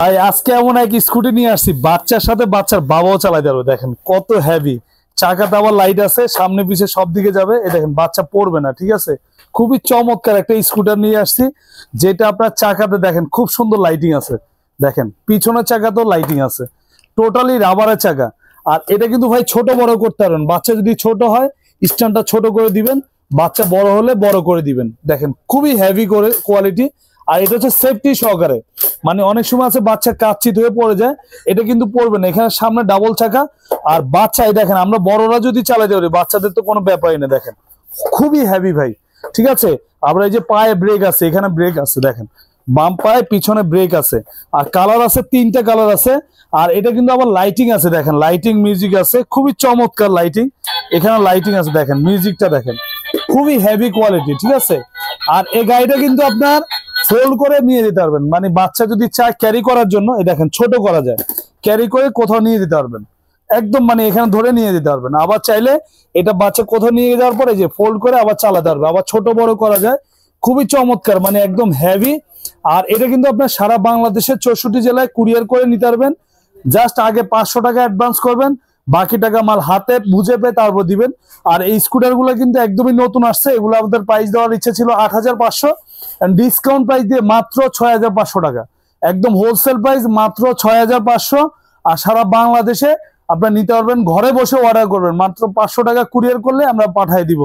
ভাই আজকে এমন এক স্কুটি নিয়ে আসছি, বাচ্চার সাথে বাচ্চার বাবাও চালাতে পারবে। দেখেন কত হেভি, চাকাতে আবার লাইট আছে, সামনে পিছে সব দিকে যাবে। এই দেখেন বাচ্চা পড়বে না, ঠিক আছে। খুবই চমৎকার একটা স্কুটার নিয়ে আসছি, যেটা আপনার চাকাতে দেখেন খুব সুন্দর লাইটিং আছে। দেখেন পিছনের চাকাতেও লাইটিং আছে, টোটালি রাবারের চাকা। আর এটা কিন্তু ভাই ছোট বড় করতে পারবেন, বাচ্চা যদি ছোট হয় স্ট্যান্ডটা ছোট করে দিবেন, বাচ্চা বড় হলে বড় করে দিবেন। দেখেন খুবই হেভি করে কোয়ালিটি। আর এটা হচ্ছে সেফটি সহকারে, মানে অনেক সময় আছে বাচ্চা কাচ্চিত হয়ে পড়ে যায়, এটা কিন্তু পড়বে না। এখানে সামনে ডাবল চাকা আর বাচ্চা, এই দেখেন আমরা বড়রা যদি চালাতে পারি, বাচ্চাদের তো কোনো ব্যাপারই না। দেখেন খুবই হেভি ভাই, ঠিক আছে। আমরা এই যে পায়ে ব্রেক আছে, এখানে ব্রেক আছে, দেখেন বাম পায়ে পিছনে ব্রেক আছে। আর কালার আছে, তিনটা কালার আছে। আর এটা কিন্তু আবার লাইটিং আছে, দেখেন লাইটিং মিউজিক আছে, খুবই চমৎকার লাইটিং। এখানে লাইটিং আছে, দেখেন মিউজিকটা দেখেন, খুবই হেভি কোয়ালিটি, ঠিক আছে। আর এই গাড়িটা কিন্তু আপনার ফোল্ড করে নিয়ে যেতে পারবেন, মানে বাচ্চা যদি চায় ক্যারি করার জন্য, এই দেখেন ছোট করা যায়, ক্যারি করে কোথাও নিয়ে যেতে পারবেন একদম, মানে এখানে ধরে নিয়ে যেতে পারবেন। আবার চাইলে এটা বাচ্চা কোথাও নিয়ে যাওয়ার পরে যে ফোল্ড করে আবার চালাতে পারবে, আবার ছোট বড় করা যায়। খুবই চমৎকার, মানে একদম হেভি। আর এটা কিন্তু আপনার সারা বাংলাদেশের 64 জেলায় কুরিয়ার করে নিতে পারবেন। জাস্ট আগে 500 টাকা অ্যাডভান্স করবেন, বাকি টাকা মাল হাতে বুঝে পেয়ে তারপর দিবেন। আর এই স্কুটার গুলো কিন্তু একদমই নতুন আসছে, এগুলো আমাদের প্রাইস দেওয়ার ইচ্ছে ছিল 8500, ডিসকাউন্ট প্রাইস দিয়ে মাত্র 6500 টাকা, একদম হোলসেল প্রাইস মাত্র 6500। আর সারা বাংলাদেশে আপনার নিতে পারবেন, ঘরে বসে অর্ডার করবেন, মাত্র 500 টাকা কুরিয়ার করলে আমরা পাঠিয়ে দিব।